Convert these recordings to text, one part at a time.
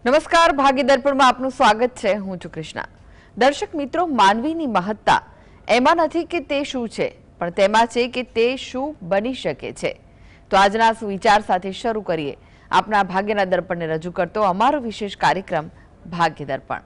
નમસ્કાર, ભાગ્ય દર્પણમાં આપનું સ્વાગત છે. હું છું કૃષ્ણા. દર્શક મિત્રો, માનવીની મહત્તા એમાં નથી કે તે શું છે, પણ તેમાં છે કે તે શું બની શકે છે. તો આજના સુવિચાર સાથે શરૂ કરીએ આપણા ભાગ્યના દર્પણને રજૂ કરતો અમારો વિશેષ કાર્યક્રમ ભાગ્ય દર્પણ.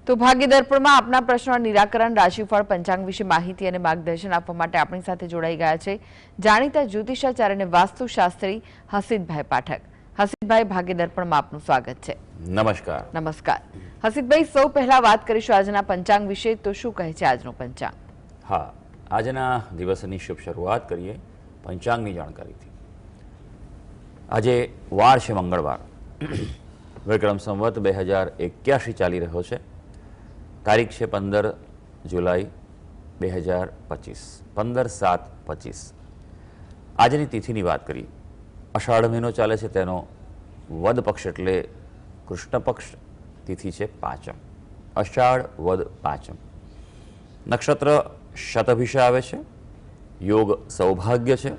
તો ભાગ્ય દર્પણમાં આપના પ્રશ્નોના નિરાકરણ, રાશિફળ, પંચાંગ વિશે માહિતી અને માર્ગદર્શન આપવા માટે આપણી સાથે જોડાઈ ગયા છે જાણીતા જ્યોતિષાચાર્ય અને વાસ્તુશાસ્ત્રી હસીતભાઈ પાઠક. હસીતભાઈ, ભાગ્ય દર્પણમાં આપનું સ્વાગત છે. નમસ્કાર. નમસ્કાર. હસીતભાઈ, સૌ પહેલા વાત કરીશું આજના પંચાંગ વિશે. તો શું કહે છે આજનું પંચાંગ? હા, આજના દિવસની શુભ શરૂઆત કરીએ પંચાંગની જાણકારીથી. આજે વાર છે મંગળવાર. વિક્રમ સંવત 2081 ચાલી રહ્યો છે. તારીખ છે 15 જુલાઈ 2025, 15/7/25. આજની તિથિની વાત કરીએ. અષાઢ મહિનો ચાલે છે, તેનો વદ પક્ષ એટલે કૃષ્ણ પક્ષ તિથિ છે પાંચમ. અષાઢ વદ પાંચમ. નક્ષત્ર શતભિષા આવે છે. યોગ સૌભાગ્ય છે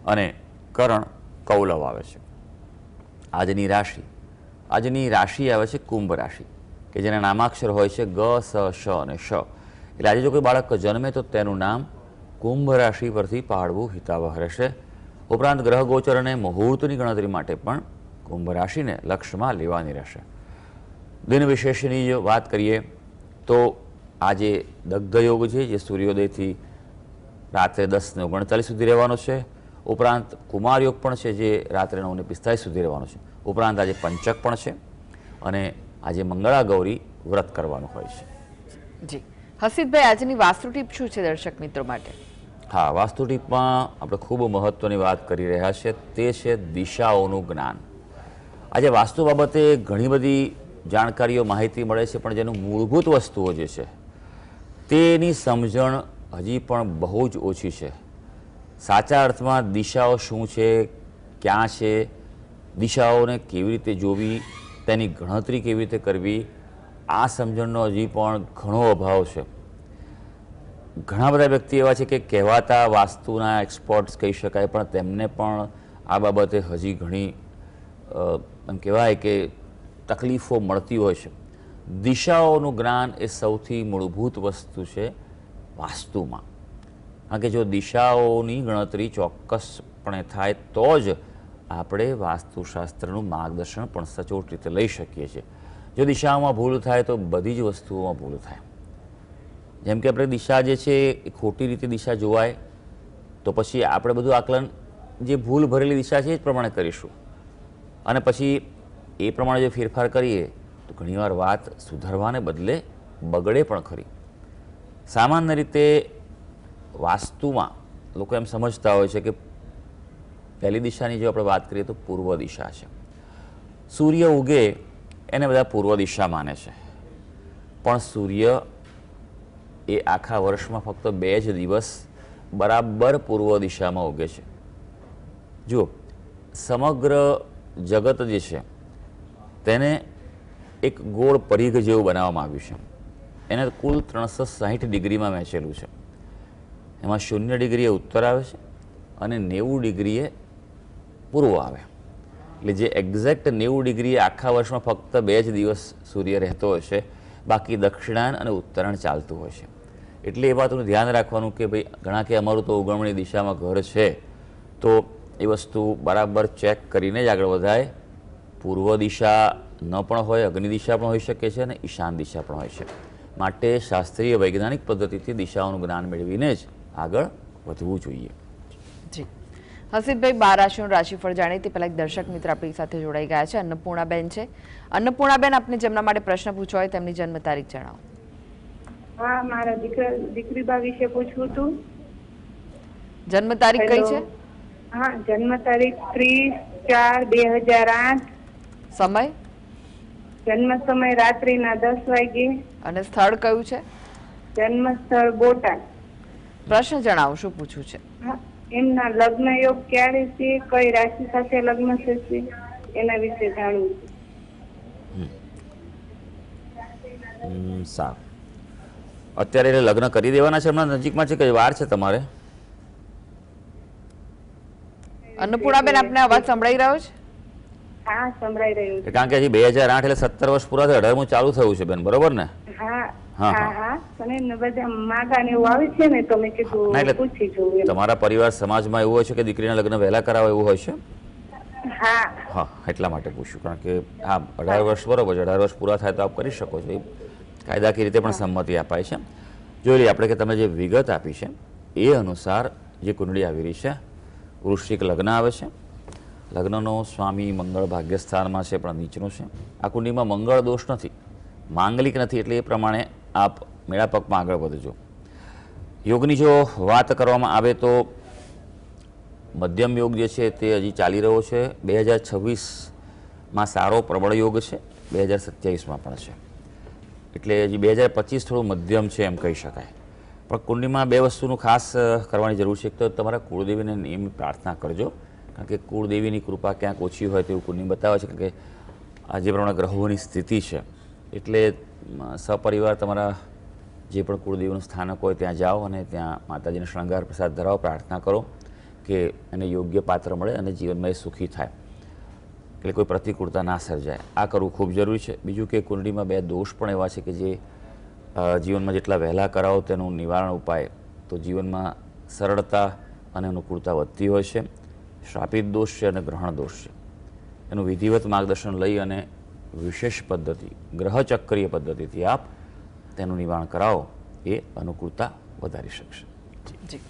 અને કરણ કૌલવ આવે છે. આજની રાશિ આવે છે કુંભ રાશિ, કે જેના નામાક્ષર હોય છે ગ, સ, શ અને શ. એટલે આજે જો કોઈ બાળક જન્મે તો તેનું નામ કુંભ રાશિ પરથી પાડવું હિતાવહ રહેશે. ઉપરાંત ગ્રહ ગોચર અને મુહૂર્તની ગણતરી માટે પણ કુંભ રાશિને લક્ષ્યમાં લેવાની રહેશે. દિન વિશેષની જો વાત કરીએ તો આજે દગ્ધ યોગ છે, જે સૂર્યોદયથી રાત્રે 10:39 સુધી રહેવાનો છે. ઉપરાંત કુમાર યોગ પણ છે, જે રાત્રે 9:45 સુધી રહેવાનો છે. ઉપરાંત આજે પંચક પણ છે અને આજે મંગળા ગૌરી વ્રત કરવાનું હોય છે. જી હસીતભાઈ, આજની વાસ્તુ ટીપ શું છે દર્શક મિત્રો માટે? હા, વાસ્તુ ટીપમાં આપણે ખૂબ મહત્વની વાત કરી રહ્યા છીએ, તે છે દિશાઓનું જ્ઞાન. આજે વાસ્તુ બાબતે ઘણી બધી જાણકારીઓ, માહિતી મળે છે, પણ જેનું મૂળભૂત વસ્તુઓ જે છે તેની સમજણ હજી પણ બહુ જ ઓછી છે. સાચા અર્થમાં દિશાઓ શું છે, ક્યાં છે, દિશાઓને કેવી રીતે જોવી, તેની ગણતરી કેવી રીતે કરવી, આ સમજણનો હજી પણ ઘણો અભાવ છે. ઘણા બધા વ્યક્તિ એવા છે કે કહેવાતા વાસ્તુના એક્સપર્ટ્સ કહી શકાય, પણ તેમને પણ આ બાબતે હજી ઘણી એમ કહેવાય કે તકલીફો મળતી હોય છે. દિશાઓનું જ્ઞાન એ સૌથી મૂળભૂત વસ્તુ છે વાસ્તુમાં. કારણ કે જો દિશાઓની ગણતરી ચોક્કસપણે થાય તો જ આપણે વાસ્તુશાસ્ત્રનું માર્ગદર્શન પણ સચોટ રીતે લઈ શકીએ છીએ. જો દિશાઓમાં ભૂલ થાય તો બધી જ વસ્તુઓમાં ભૂલ થાય. જેમ કે આપણે દિશા જે છે એ ખોટી રીતે દિશા જોવાય તો પછી આપણે બધું આકલન જે ભૂલ ભરેલી દિશા છે એ જ પ્રમાણે કરીશું, અને પછી એ પ્રમાણે જો ફેરફાર કરીએ તો ઘણીવાર વાત સુધારવાને બદલે બગડે પણ ખરી. સામાન્ય રીતે વાસ્તુમાં લોકો એમ સમજતા હોય છે કે પહેલી દિશાની જો આપણે વાત કરીએ તો પૂર્વ દિશા છે. સૂર્ય ઉગે એને બધા પૂર્વ દિશા માને છે, પણ સૂર્ય એ આખા વર્ષમાં ફક્ત 2 જ દિવસ બરાબર પૂર્વ દિશામાં ઉગે છે. જુઓ, સમગ્ર જગત જે છે તેને એક ગોળ પરિઘ જેવું બનાવવામાં આવ્યું છે. એને કુલ 360 ડિગ્રીમાં વહેંચેલું છે. એમાં 0 ડિગ્રીએ ઉત્તર આવે છે અને 90 ડિગ્રીએ પૂર્વ આવે. એટલે જે એક્ઝેક્ટ 90 ડિગ્રીએ આખા વર્ષમાં ફક્ત 2 જ દિવસ સૂર્ય રહેતો હોય છે, બાકી દક્ષિણાયન અને ઉત્તરાયણ ચાલતું હોય છે. એટલે એ વાતનું ધ્યાન રાખવાનું કે ભાઈ ઘણા કે અમારું તો ઉગમણી દિશામાં ઘર છે, તો એ વસ્તુ બરાબર ચેક કરીને જ આગળ વધાય. પૂર્વ દિશા ન પણ હોય, અગ્નિ દિશા પણ હોઈ શકે છે અને ઈશાન દિશા પણ હોય છે. માટે શાસ્ત્રીય વૈજ્ઞાનિક પદ્ધતિથી દિશાઓનું જ્ઞાન મેળવીને જ આગળ વધવું જોઈએ. જી હસીતભાઈ, 12 રાશિઓનું રાશિફળ જાણીએ તે પહેલા એક દર્શક મિત્ર આપણી સાથે જોડાઈ ગયા છે. અન્નપૂર્ણાબેન છે. અન્નપૂર્ણાબેન, આપને જેમના માટે પ્રશ્ન પૂછવો હોય તેમની જન્મ તારીખ જણાવો. હા, મારા દીકરીબા વિશે પૂછવું હતું. જન્મ તારીખ કઈ છે? હા, જન્મ તારીખ 30/4/2008. સમય? જન્મ સમય રાત્રિના 10 વાગે. અને સ્થળ કયું છે? જન્મ સ્થળ બોટાદ. પ્રશ્ન જણાવો, શું પૂછવું છે? એમના લગ્ન યોગ ક્યારે છે, કઈ રાશિ સાથે લગ્ન થશે, એના વિશે જાણવું છે. સારું. અત્યારે એટલે લગ્ન કરી દેવાના છે, હમણાં નજીકમાં છે કે વાર છે તમારે? અન્નપૂર્ણાબેન, આપને અવાજ સંભળાઈ રહ્યો છે? હા, સંભળાઈ રહ્યું છે. કારણ કે હજી 2008 એટલે 17 વર્ષ પૂરા થયા, 18મું ચાલુ થયું છે બેન, બરોબર ને? હા હા, હા હા અને બધા માગા ને એવું આવે છે ને, તો મેં ના, કીધું એટલે પૂછી જોઉં એમ. તમારા પરિવાર સમાજમાં એવું હોય છે કે દીકરીના લગ્ન વહેલા કરાવે એવું હોય છે? હા હા, એટલા માટે પૂછ્યું. કારણ કે હા, 18 વર્ષ બરોબર છે, 18 વર્ષ પૂરા થાય તો આપ કરી શકો છો, એ કાયદાકીય રીતે પણ સંમતિ અપાય છે. જોઈ લઈએ આપણે કે તમે જે વિગત આપી છે એ અનુસાર જે કુંડળી આવી રહી છે, વૃશ્ચિક લગ્ન આવે છે. લગ્નનો સ્વામી મંગળ ભાગ્યસ્થાનમાં છે પણ નીચનું છે. આ કુંડળીમાં મંગળ દોષ નથી, માંગલિક નથી, એટલે એ પ્રમાણે આપ મેળાપકમાં આગળ વધજો. યોગની જો વાત કરવામાં આવે તો મધ્યમ યોગ જે છે તે હજી ચાલી રહ્યો છે. 2026માં સારો પ્રબળ યોગ છે, 2027માં પણ છે. એટલે હજી 2025 થોડું મધ્યમ છે એમ કહી શકાય. પણ કુંડળીમાં બે વસ્તુનું ખાસ કરવાની જરૂર છે. એક તો તમારા કુળદેવીને નિયમિત પ્રાર્થના કરજો, કારણ કે કુળદેવીની કૃપા ક્યાંક ઓછી હોય તેવું કુંડળી બતાવે છે. કે આ જે પ્રમાણે ગ્રહોની સ્થિતિ છે, એટલે સપરિવાર તમારા જે પણ કુળદેવીનું સ્થાનક હોય ત્યાં જાઓ અને ત્યાં માતાજીને શણગાર પ્રસાદ ધરાવો, પ્રાર્થના કરો કે એને યોગ્ય પાત્ર મળે અને જીવનમાં એ સુખી થાય, એટલે કોઈ પ્રતિકૂળતા ના સર્જાય. આ કરવું ખૂબ જરૂરી છે. બીજું કે કુંડળીમાં બે દોષ પણ એવા છે કે જે જીવનમાં જેટલા વહેલા કરાવો તેનું નિવારણ ઉપાય તો જીવનમાં સરળતા અને અનુકૂળતા વધતી હોય છે. શ્રાપિત દોષ છે અને ગ્રહણ દોષ છે. એનું વિધિવત માર્ગદર્શન લઈ અને વિશેષ પદ્ધતિ, ગ્રહચક્રીય પદ્ધતિથી આપ તેનું નિવારણ કરાવો, એ અનુકૂળતા વધારી શકશે. જી,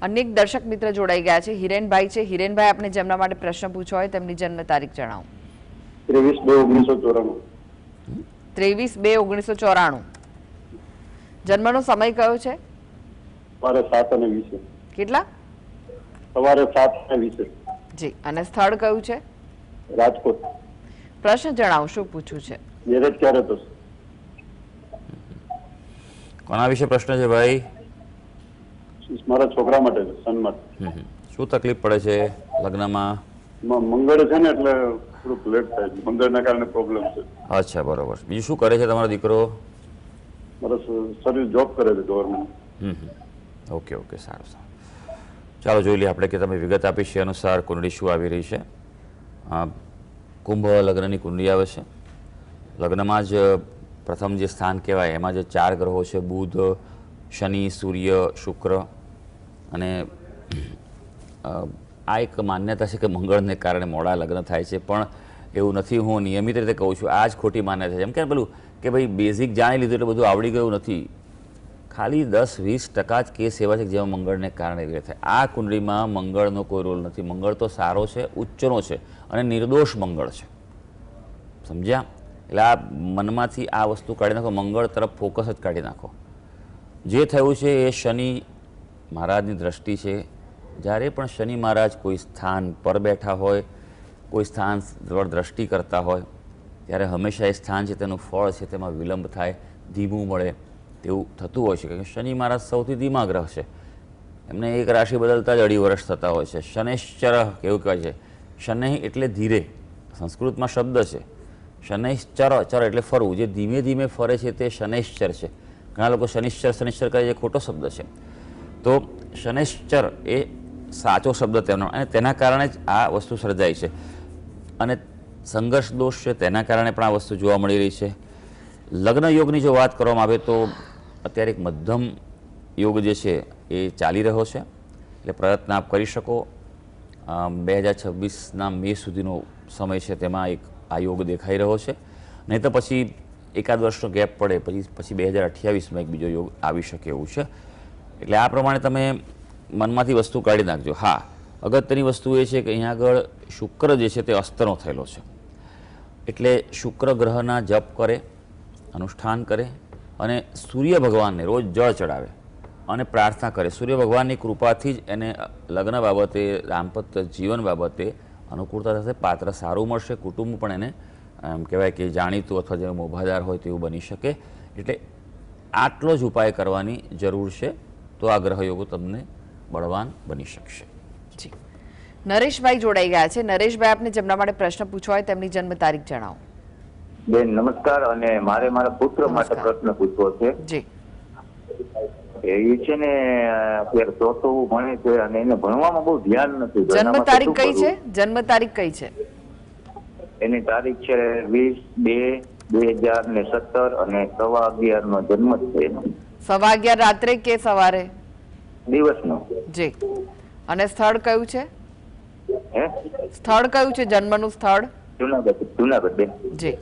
અન્ય એક દર્શક મિત્ર જોડાઈ ગયા છે, હિરેનભાઈ છે. હિરેનભાઈ, આપને જેમના માટે પ્રશ્ન પૂછવો હોય તેમની જન્મ તારીખ જણાવો. 23/2/1994. 23/2/1994. જન્મનો સમય કયો છે? સવારે 7:20. કેટલા? સવારે 7:20. જી, અને સ્થળ કયું છે? રાજકોટ. પ્રશ્ન જણાવો, શું પૂછવું છે? મેરેજ ક્યારે થશે? કોના વિશે પ્રશ્ન છે ભાઈ? મારા છોકરા માટે, સન માટે. શું તકલીફ પડે છે લગ્નમાં? મંગળ છે ને એટલે થોડુંક લેટ થાય, મંગળના કારણે પ્રોબ્લેમ છે. અચ્છા, બરોબર. બીજું શું કરે છે તમારો દીકરો? મારા સર્વિસ જોબ કરે છે ગવર્મેન્ટ. ઓકે ઓકે, સારું સારું. ચાલો જોઈ લઈએ આપણે કે તમે વિગત આપી છે અનુસાર કુંડળી શું આવી રહી છે. કુંભ લગ્નની કુંડળી આવે છે. લગ્નમાં જ પ્રથમ જે સ્થાન કહેવાય એમાં જે 4 ગ્રહો છે, બુધ, શનિ, સૂર્ય, શુક્ર, અને આ એક માન્યતા છે કે મંગળને કારણે મોડા લગ્ન થાય છે, પણ એવું નથી. હું નિયમિત રીતે કહું છું, આ જ ખોટી માન્યતા છે. એમ કે પેલું કે ભાઈ બેઝિક જાણી લીધું એટલે બધું આવડી ગયું નથી. ખાલી 10-20% જ કેસ એવા છે કે જેમાં મંગળને કારણે એવી થાય. આ કુંડળીમાં મંગળનો કોઈ રોલ નથી. મંગળ તો સારો છે, ઉચ્ચનો છે અને નિર્દોષ મંગળ છે. સમજ્યા? એટલે આ મનમાંથી આ વસ્તુ કાઢી નાખો, મંગળ તરફ ફોકસ જ કાઢી નાખો. જે થયું છે એ શનિ મહારાજની દ્રષ્ટિ છે. જ્યારે પણ શનિ મહારાજ કોઈ સ્થાન પર બેઠા હોય, કોઈ સ્થાન પર દ્રષ્ટિ કરતા હોય, ત્યારે હંમેશા એ સ્થાન છે તેનું ફળ છે તેમાં વિલંબ થાય, ધીમું મળે તેવું થતું હોય છે. કારણ કે શનિ મહારાજ સૌથી ધીમા ગ્રહ છે. એમને એક રાશિ બદલતા જ 2.5 વર્ષ થતા હોય છે. શનૈશ્ચર કેવું કહે છે. શનૈ એટલે ધીરે, સંસ્કૃતમાં શબ્દ છે. શનૈશ્ચર, ચર એટલે ફરવું, જે ધીમે ધીમે ફરે છે તે શનૈશ્ચર છે. ઘણા લોકો શનિશ્ચર કહે છે, ખોટો શબ્દ છે. તો શનૈશ્ચર એ સાચો શબ્દ તેનો, અને તેના કારણે જ આ વસ્તુ સર્જાય છે. અને સંઘર્ષ દોષ છે તેના કારણે પણ આ વસ્તુ જોવા મળી રહી છે. લગ્ન યોગની જો વાત કરવામાં આવે તો અત્યારે એક મધ્યમ યોગ જે છે એ ચાલી રહ્યો છે, એટલે પ્રયત્ન આપ કરી શકો. 2026ના મે સુધીનો સમય છે, તેમાં એક આ યોગ દેખાઈ રહ્યો છે. નહીં તો પછી એકાદ વર્ષનો ગેપ પડે, પછી 2028માં એક બીજો યોગ આવી શકે એવું છે. એટલે આ પ્રમાણે તમે મનમાંથી વસ્તુ કાઢી નાખજો. હા, અગત્યની વસ્તુ એ છે કે અહીંયા આગળ શુક્ર જે છે તે અસ્તનો થયેલો છે, એટલે શુક્ર ગ્રહના જપ કરે, અનુષ્ઠાન કરે અને સૂર્ય ભગવાનને રોજ જળ ચડાવે અને પ્રાર્થના કરે. સૂર્ય ભગવાનની કૃપાથી જ એને લગ્ન બાબતે, દાંપત્ય જીવન બાબતે અનુકૂળતા થશે, પાત્ર સારું મળશે, કુટુંબ પણ એને એમ કહેવાય કે જાણીતું અથવા જે મોભાદાર હોય તેવું બની શકે. એટલે આટલો જ ઉપાય કરવાની જરૂર છે, તો આ ગ્રહયોગો તમને બળવાન બની શકશે. જી નરેશભાઈ જોડાઈ ગયા છે. નરેશભાઈ, આપને જેમના માટે પ્રશ્ન પૂછવો હોય તેમની જન્મ તારીખ જણાવો. બેન નમસ્કાર. અને મારે મારા પુત્ર માટે નમસ્કાર. પ્રશ્ન પૂછવો છે. જી એ છે ને અત્યારે ચોથું ભણે છે અને એને ભણવામાં બહુ ધ્યાન નથી. તો એના જન્મ માટે તારીખ શું કઈ છે? કરવું? જન્મ તારીખ કઈ છે? એની તારીખ છે 20/2/2017 અને 11:15 નો જન્મ છે એનો. 11:15 રાત્રે કે સવારે? દિવસનો. જી. અને સ્થળ કયું છે? હે સ્થળ કયું છે? જન્મનું સ્થળ? જુનાગઢ બેન. જી.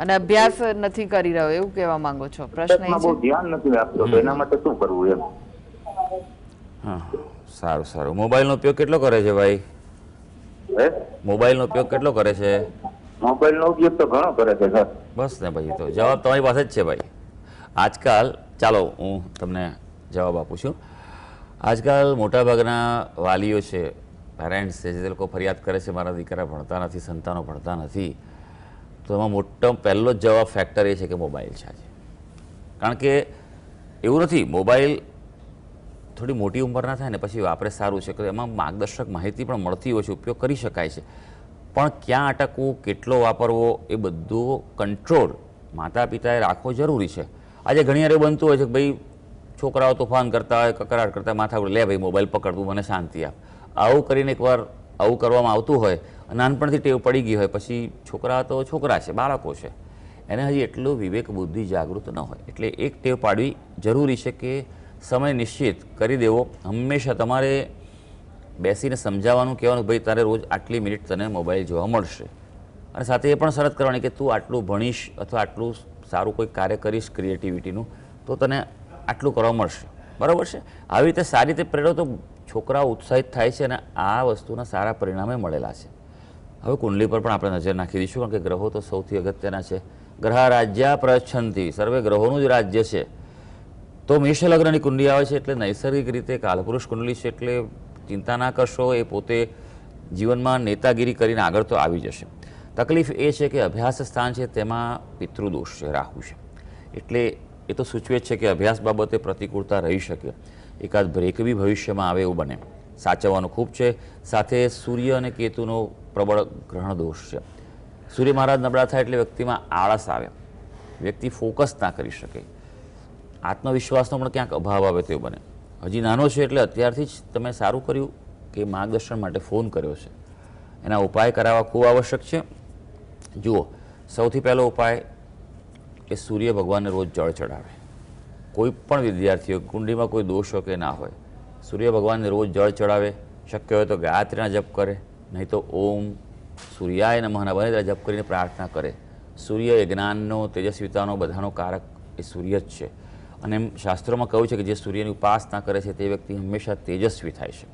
અને અભ્યાસ નથી કરી રહ્યો એવું કહેવા માંગો છો? પ્રશ્ન એ માં બહુ છે. ધ્યાન નથી આપતો. તો એના માટે શું કરવું એમ? હા, સારું સારું. મોબાઈલનો ઉપયોગ કેટલો કરે છે ભાઈ? હે મોબાઈલનો ઉપયોગ કેટલો કરે છે? મોબાઈલ નો ઉપયોગ તો ઘણો કરે છે સર. બસ ને ભાઈ, તો જવાબ તમારી પાસે જ છે ભાઈ. આજકાલ ચાલો હું તમને જવાબ આપું છું. આજકાલ મોટાભાગના વાલીઓ છે, પેરેન્ટ્સ છે, જે લોકો ફરિયાદ કરે છે મારા દીકરા ભણતા નથી, સંતાનો ભણતા નથી, તો એમાં મોટો પહેલો જ જવાબ ફેક્ટર એ છે કે મોબાઈલ છે આજે. કારણ કે એવું નથી, મોબાઈલ થોડી મોટી ઉંમરના થાય ને પછી વાપરે સારું છે કે એમાં માર્ગદર્શક માહિતી પણ મળતી હોય છે, ઉપયોગ કરી શકાય છે, પણ ક્યાં અટકવું, કેટલો વાપરવો, એ બધું કંટ્રોલ માતા પિતાએ રાખવો જરૂરી છે. આજે ઘણી વાર એવું બનતું હોય છે કે ભાઈ છોકરાઓ તોફાન કરતા હોય, કકરાટ કરતા, માથા લે ભાઈ મોબાઈલ પકડતું, મને શાંતિ આપ. આવું કરીને એકવાર આવું કરવામાં આવતું હોય, નાનપણથી ટેવ પડી ગઈ હોય, પછી છોકરા તો છોકરા છે, બાળકો છે, એને હજી એટલું વિવેક બુદ્ધિ જાગૃત ન હોય. એટલે એક ટેવ પાડવી જરૂરી છે કે સમય નિશ્ચિત કરી દેવો. હંમેશા તમારે બેસીને સમજાવવાનું, કહેવાનું ભાઈ તારે રોજ આટલી મિનિટ તને મોબાઈલ જોવા મળશે, અને સાથે એ પણ શરત કરવાની કે તું આટલું ભણીશ અથવા આટલું સારું કોઈ કાર્ય કરીશ ક્રિએટિવિટીનું તો તને આટલું કરવા મળશે, બરાબર છે? આવી રીતે સારી રીતે પ્રેરો તો છોકરાઓ ઉત્સાહિત થાય છે અને આ વસ્તુના સારા પરિણામે મળેલા છે. હવે કુંડલી પર પણ આપણે નજર નાખી દઈશું, કારણ કે ગ્રહો તો સૌથી અગત્યના છે. ગ્રહ રાજ્યા પ્રચ્છંતિ, સર્વે ગ્રહોનું જ રાજ્ય છે. તો મેષ લગ્નની કુંડલી આવે છે એટલે નૈસર્ગિક રીતે કાલપુરુષ કુંડલી છે, એટલે ચિંતા ના કરશો, એ પોતે જીવનમાં નેતાગીરી કરીને આગળ તો આવી જશે. તકલીફ એ છે કે અભ્યાસ સ્થાન છે તેમાં પિતૃદોષ છે, રાહુ છે, એટલે એ તો સૂચવે જ છે કે અભ્યાસ બાબતે પ્રતિકૂળતા રહી શકે, એકાદ બ્રેક બી ભવિષ્યમાં આવે એવું બને. સાચવવાનું ખૂબ છે. સાથે સૂર્ય અને કેતુનો પ્રબળ ગ્રહણ દોષ છે. સૂર્ય મહારાજ નબળા થાય એટલે વ્યક્તિમાં આળસ આવે, વ્યક્તિ ફોકસ ના કરી શકે, આત્મવિશ્વાસનો પણ ક્યાંક અભાવ આવે તેવું બને. હજી નાનો છે એટલે અત્યારથી જ તમે સારું કર્યું કે માર્ગદર્શન માટે ફોન કર્યો છે. એના ઉપાય કરાવવા ખૂબ આવશ્યક છે. જુઓ, સૌથી પહેલો ઉપાય કે સૂર્ય ભગવાનને રોજ જળ ચડાવે. કોઈ પણ વિદ્યાર્થીઓ કુંડલીમાં કોઈ દોષ હોય કે ના હોય, સૂર્ય ભગવાનને રોજ જળ ચડાવે. શક્ય હોય તો ગાયત્રીના જપ કરે, નહીં તો ઓમ સૂર્યાય નમઃના બને ત્યાં જપ કરીને પ્રાર્થના કરે. સૂર્ય એ જ્ઞાનનો, તેજસ્વીતાનો, બધાનો કારક એ સૂર્ય જ છે. અને એમ શાસ્ત્રોમાં કહ્યું છે કે જે સૂર્યની ઉપાસના કરે છે તે વ્યક્તિ હંમેશા તેજસ્વી થાય છે,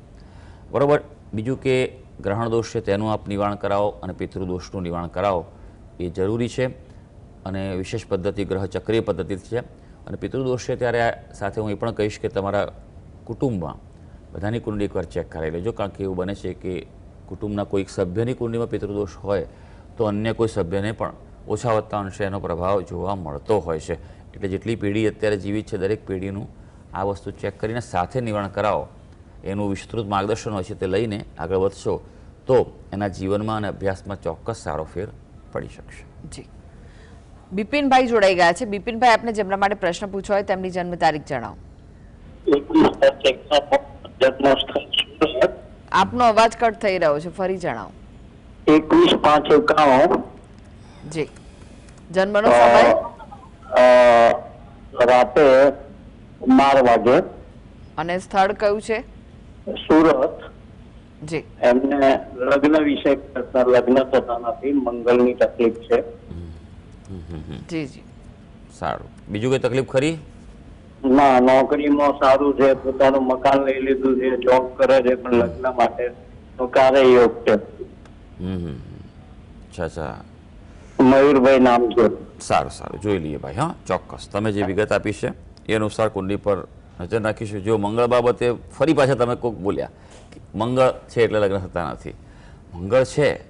બરાબર? બીજું કે ગ્રહણ દોષ છે તેનું આપ નિવારણ કરાવો અને પિતૃદોષનું નિવારણ કરાવો, એ જરૂરી છે. અને વિશેષ પદ્ધતિ ગ્રહ ચક્રીય પદ્ધતિ છે. અને પિતૃદોષ છે ત્યારે સાથે હું એ પણ કહીશ કે તમારા કુટુંબમાં બધાની કુંડલી એકવાર ચેક કરાવી લેજો, કારણ કે એવું બને છે કે કુટુંબના કોઈક સભ્યની કુંડલીમાં પિતૃદોષ હોય તો અન્ય કોઈ સભ્યને પણ ઓછા વત્તા અંશે એનો પ્રભાવ જોવા મળતો હોય છે. એટલે જેટલી પેઢી અત્યારે જીવિત છે દરેક પેઢીનું આ વસ્તુ ચેક કરીને સાથે નિવારણ કરાવો. એનું વિસ્તૃત માર્ગદર્શન હોય છે, તે લઈને આગળ વધશો તો એના જીવનમાં અને અભ્યાસમાં ચોક્કસ સારો ફેર પડી શકશે. જી. બિપિનભાઈ જોડાઈ ગયા છે. બિપિનભાઈ, આપને જેમના માટે પ્રશ્ન પૂછવો હોય તેમની જન્મ તારીખ જણાવો. આપનો અવાજ કટ થઈ રહ્યો છે, ફરી જણાવો. 21/5/91. જી. જન્મનો સમય? રાતે 12 વાગે. અને સ્થળ કયું છે? સુરત. જી. એમને લગ્ન વિશે લગ્ન થતા નથી, મંગળની તકલીફ છે. જી જી. સારું. બીજું કોઈ તકલીફ ખરી? ના, નોકરીમાં સારું છે, પોતાનું મકાન લઈ લીધું છે, જોબ કરે છે, પણ લગ્ન માટે તો કાર્ય યોગ છે. અચ્છા અચ્છા, મયુરભાઈ નામ છે. સારું સારું, જોઈ લઈએ ભાઈ. હા, ચોક્કસ તમે જે વિગત આપી છે એ અનુસાર કુંડલી પર નજર નાખીશું. જો મંગળ બાબતે ફરી પાછા તમે કોઈક બોલ્યા કે મંગળ છે એટલે લગ્ન થતા નથી. મંગળ છે,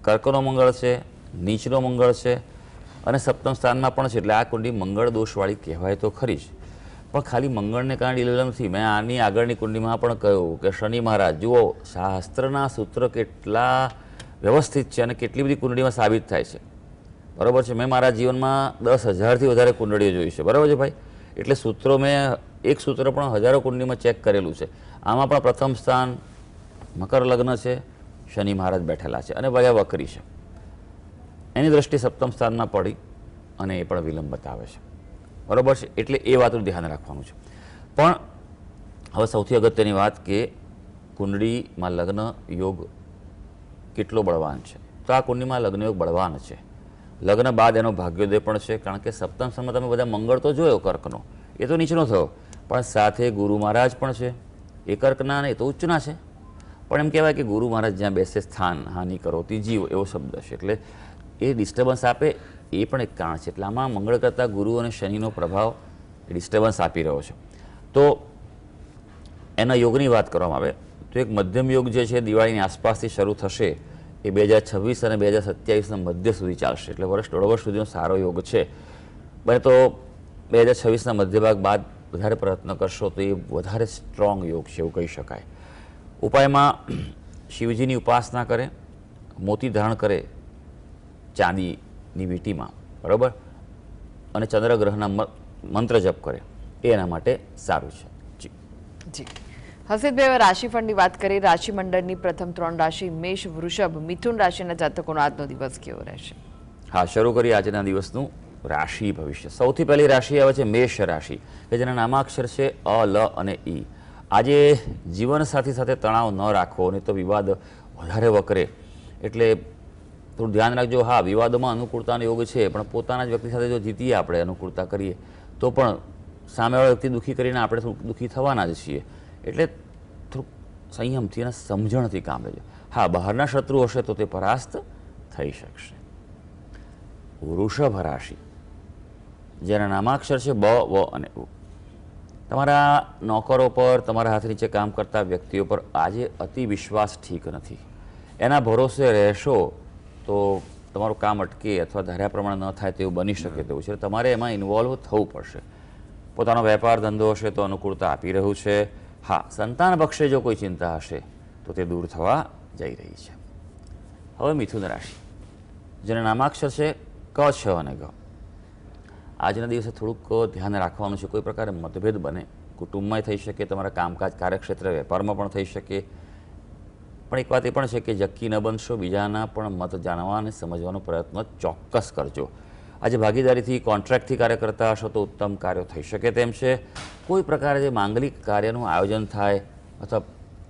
કર્કનો મંગળ છે, નીચનો મંગળ છે અને સપ્તમ સ્થાનમાં પણ છે, એટલે આ કુંડલી મંગળ દોષવાળી કહેવાય તો ખરી જ. પણ ખાલી મંગળને કારણે લીધેલા નથી. મેં આની આગળની કુંડલીમાં પણ કહ્યું કે શનિ મહારાજ જુઓ શાસ્ત્રના સૂત્ર કેટલા વ્યવસ્થિત છે અને કેટલી બધી કુંડળીમાં સાબિત થાય છે. બરાબર છે. મેં મારા જીવનમાં 10,000થી વધારે કુંડળીઓ જોઈ છે. બરાબર છે ભાઈ. એટલે સૂત્રો મેં એક સૂત્ર પણ હજારો કુંડલીમાં ચેક કરેલું છે. આમાં પણ પ્રથમ સ્થાન મકર લગ્ન છે, શનિ મહારાજ બેઠેલા છે અને વયા વકરી છે. એની દ્રષ્ટિ સપ્તમ સ્થાનમાં પડી અને એ પણ વિલંબ બતાવે છે. બરાબર છે. એટલે એ વાતનું ધ્યાન રાખવાનું છે. પણ હવે સૌથી અગત્યની વાત કે કુંડળીમાં લગ્ન યોગ કેટલો બળવાન છે. તો આ કુંડળીમાં લગ્ન યોગ બળવાન છે. લગ્ન બાદ એનો ભાગ્યોદય પણ છે, કારણ કે સપ્તમ સ્થાનમાં તમે બધા મંગળ તો જોયો કર્કનો, એ તો નીચનો થયો, પણ સાથે ગુરુ મહારાજ પણ છે. એ કર્કના ને એ તો ઉચ્ચના છે. પણ એમ કહેવાય કે ગુરુ મહારાજ જ્યાં બેસે સ્થાન હાનિ કરોતી જીવ એવો શબ્દ છે. એટલે એ ડિસ્ટર્બન્સ આપે એ પણ એક કારણ છે. એટલે આમાં મંગળ કરતાં ગુરુ અને શનિનો પ્રભાવ ડિસ્ટર્બન્સ આપી રહ્યો છે. તો એના યોગની વાત કરવામાં આવે તો એક મધ્યમ યોગ જે છે દિવાળીની આસપાસથી શરૂ થશે, એ 2026 અને 2027ના મધ્ય સુધી ચાલશે. એટલે વર્ષ 1.5 વર્ષ સુધીનો સારો યોગ છે. બને તો 2026ના મધ્ય ભાગ બાદ વધારે પ્રયત્ન કરશો તો એ વધારે સ્ટ્રોંગ યોગ છે એવું કહી શકાય. ઉપાયમાં શિવજીની ઉપાસના કરે, મોતી ધારણ કરે ચાંદીની વીંટીમાં, બરાબર, અને ચંદ્રગ્રહના મંત્ર જપ કરે, એ એના માટે સારું છે. જી જી હર્ષિતભાઈ, હવે રાશિફળની વાત કરીએ. રાશિમંડળની પ્રથમ 3 રાશિ મેષ, વૃષભ, મિથુન રાશિના જાતકોનો આજનો દિવસ કેવો રહેશે? હા, શરૂ કરીએ આજના દિવસનું રાશિ ભવિષ્ય. સૌથી પહેલી રાશિ આવે છે મેષ રાશિ, કે જેના નામાક્ષર છે અ, લ અને ઈ. આજે જીવનસાથી સાથે તણાવ ન રાખવો, નહીં તો વિવાદ વધારે વકરે. એટલે થોડું ધ્યાન રાખજો. હા, વિવાદોમાં અનુકૂળતાનો યોગ છે, પણ પોતાના જ વ્યક્તિ સાથે જો જીતીએ આપણે, અનુકૂળતા કરીએ, તો પણ સામેવાળા વ્યક્તિ દુઃખી કરીને આપણે થોડુંક દુઃખી થવાના જ છીએ. એટલે થોડુંક સંયમથી અને સમજણથી કામ લેજો. હા, બહારના શત્રુ હશે તો તે પરાસ્ત થઈ શકશે. વૃષભ રાશિ, જેના નામાક્ષર છે બ, વ અને ઉ. તમારા નોકરો પર, તમારા હાથ નીચે કામ કરતા વ્યક્તિઓ પર આજે અતિ વિશ્વાસ ઠીક નથી. એના ભરોસે રહેશો તો તમારું કામ અટકે અથવા ધાર્યા પ્રમાણે ન થાય તેવું બની શકે તેવું છે. તમારે એમાં ઇન્વોલ્વ થવું પડશે. પોતાનો વેપાર ધંધો હશે તો અનુકૂળતા આપી રહ્યું છે. હા, સંતાન પક્ષે જો કોઈ ચિંતા હશે તો તે દૂર થવા જઈ રહી છે. હવે મિથુન રાશિ, જેના નામાક્ષર છે ક, છ અને ગ. આજના દિવસે થોડુંક ધ્યાન રાખવાનું છે. કોઈ પ્રકારે મતભેદ બને, કુટુંબમાં થઈ શકે, તમારા કામકાજ કાર્યક્ષેત્ર વેપારમાં પણ થઈ શકે. પણ એક વાત એ પણ છે કે જક્કી ન બનશો. બીજાના પણ મત જાણવા અને સમજવાનો પ્રયત્ન ચોક્કસ કરજો. આજે ભાગીદારીથી, કોન્ટ્રાક્ટથી કાર્ય કરતા હશો તો ઉત્તમ કાર્યો થઈ શકે તેમ છે. કોઈ પ્રકારે જે માંગલિક કાર્યનું આયોજન થાય અથવા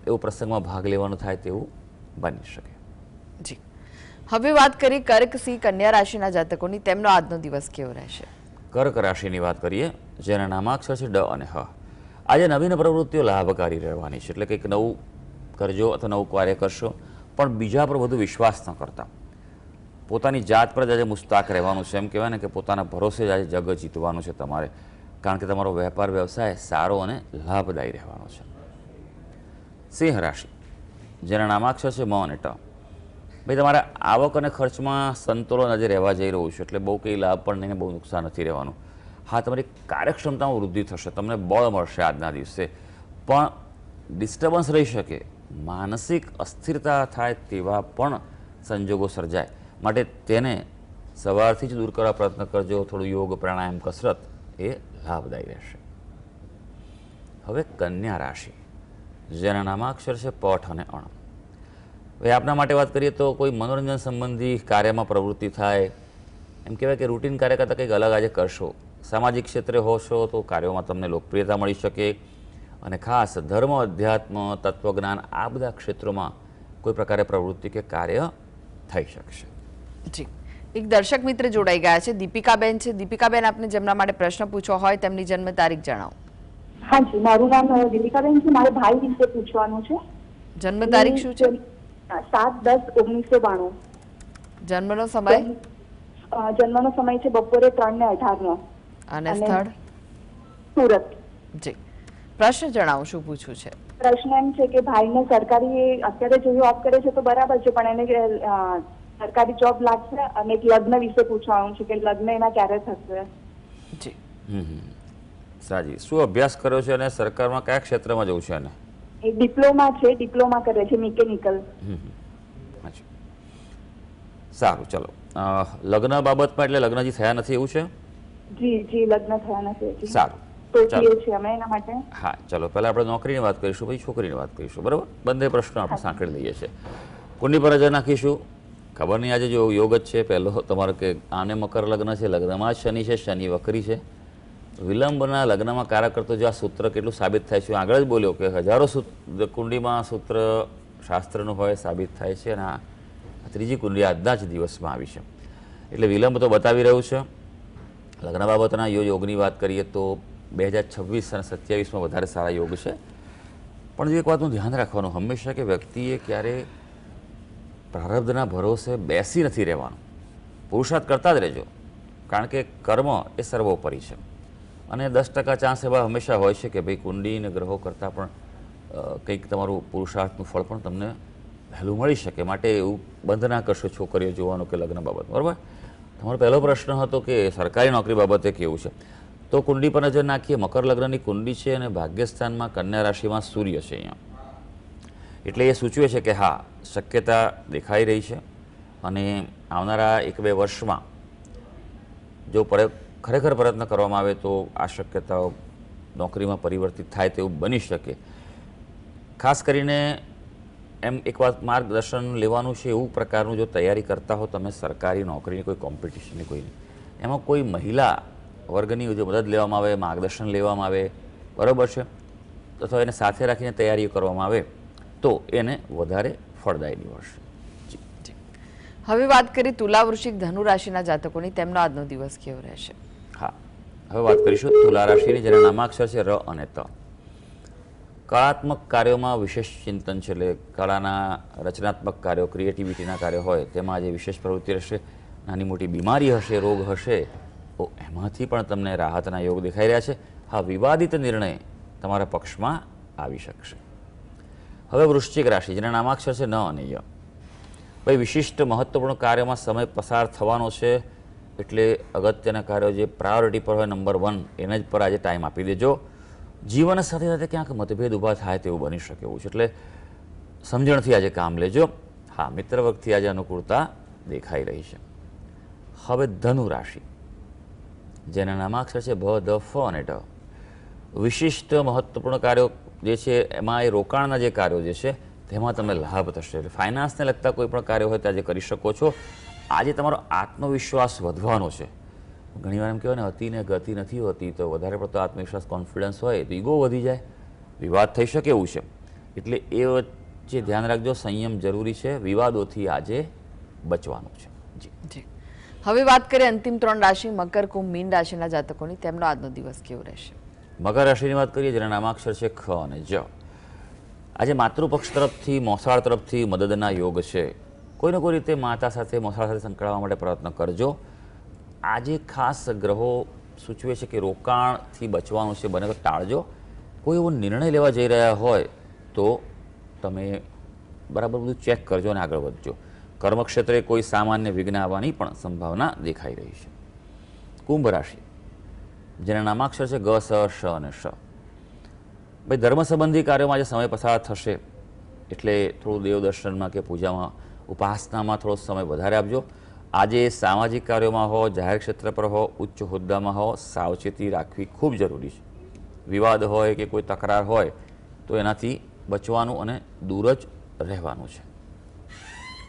એવો પ્રસંગમાં ભાગ લેવાનો થાય તેવું બની શકે. જી હવે વાત કરીએ કર્ક, સિંહ, કન્યા રાશિના જાતકોની. તેમનો આજનો દિવસ કેવો રહેશે? કર્ક રાશિની વાત કરીએ, જેના નામાક્ષર છે ડ અને હ. આજે નવીન પ્રવૃત્તિઓ લાભકારી રહેવાની છે. એટલે કંઈક નવું કરજો અથવા નવું કાર્ય કરશો, પણ બીજા પર વધુ વિશ્વાસ ન કરતા. પોતાની જાત પર જ આજે મુસ્તાક રહેવાનું છે. એમ કહેવાય ને કે પોતાના ભરોસે જ આજે જગ જીતવાનું છે તમારે, કારણ કે તમારો વેપાર વ્યવસાય સારો અને લાભદાયી રહેવાનો છે. સિંહ રાશિ, જેના નામાક્ષર છે મ અને ટ. ભાઈ, તમારા આવક અને ખર્ચમાં સંતુલન આજે રહેવા જઈ રહ્યું છે. એટલે બહુ કંઈ લાભ પણ નહીં, બહુ નુકસાન નથી રહેવાનું. હા, તમારી કાર્યક્ષમતામાં વૃદ્ધિ થશે, તમને બળ મળશે આજના દિવસે, પણ ડિસ્ટર્બન્સ રહી શકે, માનસિક અસ્થિરતા થાય તેવા પણ સંજોગો સર્જાય. માટે તેને સવારથી જ દૂર કરવા પ્રયત્ન કરજો. થોડું યોગ, પ્રાણાયામ, કસરત એ લાભદાયી રહેશે. હવે કન્યા રાશિ, જેના નામાક્ષર છે પઠ અને અણ. હવે આપના માટે વાત કરીએ તો કોઈ મનોરંજન સંબંધી કાર્યમાં પ્રવૃત્તિ થાય. એમ કહેવાય કે રૂટીન કાર્ય કરતાં કંઈક અલગ આજે કરશો. સામાજિક ક્ષેત્રે હોશો તો કાર્યોમાં તમને લોકપ્રિયતા મળી શકે. અને ખાસ ધર્મ, અધ્યાત્મ, તત્વજ્ઞાન આ બધા ક્ષેત્રોમાં કોઈ પ્રકારે પ્રવૃત્તિ કે કાર્ય થઈ શકશે. જી એક દર્શક મિત્ર જોડાઈ ગયા છે, દીપિકાબેન છે. દીપિકાબેન, આપને જેમના માટે પ્રશ્ન પૂછવો હોય તેમની જન્મ તારીખ જણાવો. હા જી, મારું નામ દીપિકાબેન છે. મારે ભાઈ વિશે પૂછવાનું છે. જન્મ તારીખ શું છે? 7/10/1992. જન્મનો સમય? જન્મનો સમય છે બપોરે 3:18 અને સ્થળ? સુરત. જી, પ્રશ્ન જણાવો, શું પૂછવું છે? પ્રશ્ન એમ છે કે ભાઈને સરકારી અત્યારે જો જોબ કરે છે તો બરાબર છે, પણ એને સરકારી જોબ લાગશે અને એક લગ્ન વિશે પૂછવાનું છે કે લગ્ન એના ક્યારે થશે. જી સાજી, શું અભ્યાસ કર્યો છે અને સરકારમાં કયા ક્ષેત્રમાં જવું છે એને? એ ડિપ્લોમા છે, ડિપ્લોમા કરે છે મિકેનિકલ. અચ્છા, સારું, ચલો. લગ્ન બાબતમાં એટલે લગ્ન હજી થયા નથી એવું છે? જી લગ્ન થયા નથી હજી. સારું, તો ચાલો. છે અમે એના માટે. હા, ચલો, પહેલાં આપણે નોકરીની વાત કરીશું, પછી છોકરીની વાત કરીશું, બરાબર? બંને પ્રશ્નો આપણે સાંકળી લઈએ છીએ. કુંડી પર નજર નાખીશું. ખબર નહીં આજે જો યોગ જ છે પહેલો તમારો કે આને મકર લગ્ન છે, લગ્નમાં જ શનિ છે, શનિ વકરી છે. વિલંબના લગ્નમાં કાર્ય કરતો જો આ સૂત્ર કેટલું સાબિત થાય છે, આગળ જ બોલ્યો કે હજારો કુંડીમાં સૂત્ર શાસ્ત્રનું હોય સાબિત થાય છે, અને આ ત્રીજી કુંડી આજના જ દિવસમાં આવી છે. એટલે વિલંબ તો બતાવી રહ્યું છે. લગ્ન બાબતના યોગની વાત કરીએ તો 2026 અને 27માં વધારે સારા યોગ છે. પણ જો એક વાતનું ધ્યાન રાખવાનું હંમેશા કે વ્યક્તિએ ક્યારે પ્રારબ્ધના ભરોસે બેસી નથી રહેવાનું, પુરુષાર્થ કરતા જ રહેજો, કારણ કે કર્મ એ સર્વોપરી છે. અને 10% ચાન્સ એવા હંમેશા હોય છે કે ભાઈ કુંડી અને ગ્રહો કરતાં પણ કંઈક તમારું પુરુષાર્થનું ફળ પણ તમને વહેલું મળી શકે. માટે એવું બંધ ના કરશો છોકરીઓ જોવાનું કે લગ્ન બાબત, બરાબર? તમારો પહેલો પ્રશ્ન હતો કે સરકારી નોકરી બાબતે કેવું છે, તો કુંડી પર નજર નાખીએ. મકર લગ્નની કુંડી છે અને ભાગ્યસ્થાનમાં કન્યા રાશિમાં સૂર્ય છે અહીંયા, એટલે એ સૂચવે છે કે હા, શક્યતા દેખાઈ રહી છે. અને આવનારા 1-2 વર્ષમાં જો ખરેખર પ્રયત્ન કરવામાં આવે તો આ શક્યતાઓ નોકરીમાં પરિવર્તિત થાય તેવું બની શકે. ખાસ કરીને એમ એક વાત માર્ગદર્શન લેવાનું છે એવું પ્રકારનું જો તૈયારી કરતા હો તમે સરકારી નોકરીની, કોઈ કોમ્પિટિશનની, કોઈની, એમાં કોઈ મહિલા વર્ગની જો મદદ લેવામાં આવે, માર્ગદર્શન લેવામાં આવે, બરાબર છે, અથવા એને સાથે રાખીને તૈયારીઓ કરવામાં આવે તો એને વધારે ફળદાયી નીવડશે. હવે વાત કરીએ તુલા, વૃશ્ચિક, ધનુ રાશિના જાતકોની, તેમનો આજનો દિવસ કેવો રહેશે? હા, હવે વાત કરીશું તુલા રાશિની, જેના નામાક્ષર છે ર અને ત. કળાત્મક કાર્યોમાં વિશેષ ચિંતન છે, એટલે કળાના રચનાત્મક કાર્યો, ક્રિએટિવિટીના કાર્યો હોય તેમાં આજે વિશેષ પ્રવૃત્તિ રહેશે. નાની મોટી બીમારી હશે, રોગ હશે, તો એમાંથી પણ તમને રાહતના યોગ દેખાઈ રહ્યા છે. હા, વિવાદિત નિર્ણય તમારા પક્ષમાં આવી શકશે. હવે વૃશ્ચિક રાશિ, જેના નામાક્ષર છે ન અને ય. ભાઈ વિશિષ્ટ મહત્વપૂર્ણ કાર્યમાં સમય પસાર થવાનો છે, એટલે અગત્યના કાર્યો જે પ્રાયોરિટી પર હોય નંબર 1 એને જ પર આજે ટાઈમ આપી દેજો. જીવન સાથે સાથે ક્યાંક મતભેદ ઊભા થાય તેવું બની શકે એવું છે, એટલે સમજણથી આજે કામ લેજો. હા, મિત્ર વર્ગથી આજે અનુકૂળતા દેખાઈ રહી છે. હવે ધનુ રાશિ, જેના નામાક્ષર છે ભ, ધ, ફ અને ઢ. વિશિષ્ટ મહત્વપૂર્ણ કાર્યો જે છે એમાં એ રોકાણના જે કાર્યો જે છે તેમાં તમને લાભ થશે. એટલે ફાઇનાન્સને લગતા કોઈ પણ કાર્યો હોય તે આજે કરી શકો છો. આજે તમારો આત્મવિશ્વાસ વધવાનો છે. ઘણીવાર એમ કહેવાય ને, અતિ ને ગતિ નથી હોતી, તો વધારે પડતો આત્મવિશ્વાસ, કોન્ફિડન્સ હોય તો ઈગો વધી જાય, વિવાદ થઈ શકે એવું છે. એટલે એ વચ્ચે ધ્યાન રાખજો, સંયમ જરૂરી છે. વિવાદોથી આજે બચવાનું છે. જી. હવે વાત કરીએ અંતિમ 3 રાશિ, મકર, કુંભ, મીન રાશિના જાતકોની, તેમનો આજનો દિવસ કેવો રહેશે? મકર રાશિની વાત કરીએ, જેના નામાક્ષર છે ખ અને જ. આજે માતૃપક્ષ તરફથી, મોસાળ તરફથી મદદના યોગ છે. કોઈને કોઈ રીતે માતા સાથે, મોસાળ સાથે સંકળાવવા માટે પ્રયત્ન કરજો. આજે ખાસ ગ્રહો સૂચવે છે કે રોકાણથી બચવાનું છે, બને તો ટાળજો. કોઈ એવો નિર્ણય લેવા જઈ રહ્યા હોય તો તમે બરાબર બધું ચેક કરજો અને આગળ વધજો. કર્મક્ષેત્રે કોઈ સામાન્ય વિઘ્ન આવવાની પણ સંભાવના દેખાઈ રહી છે. કુંભ રાશિ, જેના નામાક્ષર છે ગ, સ, શ અને શ. ભાઈ ધર્મ સંબંધી કાર્યોમાં આજે સમય પસાર થશે, એટલે થોડું દેવ દર્શનમાં કે પૂજામાં, ઉપાસનામાં થોડો સમય વધારે આપજો. આજે સામાજિક કાર્યોમાં હો, જાહેર ક્ષેત્ર પર હો, ઉચ્ચ હોદ્દામાં હો, સાવચેતી રાખવી ખૂબ જરૂરી છે. વિવાદ હોય કે કોઈ તકરાર હોય તો એનાથી બચવાનું અને દૂર જ રહેવાનું છે.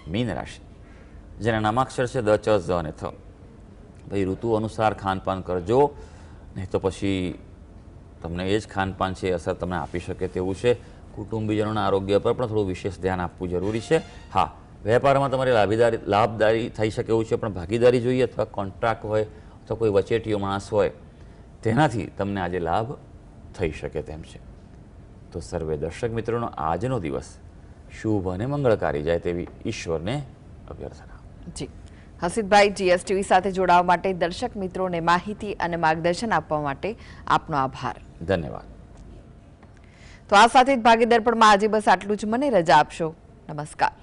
મીન રાશિ, જેના નામાક્ષર છે દ, ચ, ઝ અને થ. ભાઈ ઋતુ અનુસાર ખાનપાન કરજો, નહીં તો પછી તમને એ જ ખાનપાન છે અસર તમને આપી શકે તેવું છે. કુટુંબીજનોના આરોગ્ય પર પણ થોડું વિશેષ ધ્યાન આપવું જરૂરી છે. હા, વેપારમાં તમારી લાભદારી થઈ શકે એવું છે, પણ ભાગીદારી જોઈએ અથવા કોન્ટ્રાક્ટ હોય અથવા કોઈ વચેટીયો માણસ હોય તેનાથી તમને આજે લાભ થઈ શકે તેમ છે. તો સર્વે દર્શક મિત્રોનો આજનો દિવસ શુભ અને મંગળકારી જાય તેવી ઈશ્વરને અભ્યર્થના. જી, હસીતભાઈ, જીએસટીવી સાથે જોડાવા માટે, દર્શક મિત્રોને માહિતી અને માર્ગદર્શન આપવા માટે આપનો આભાર. ધન્યવાદ. તો આ સાથે જ ભાગીદાર પણ આજે બસ આટલું જ. મને રજા આપશો. નમસ્કાર.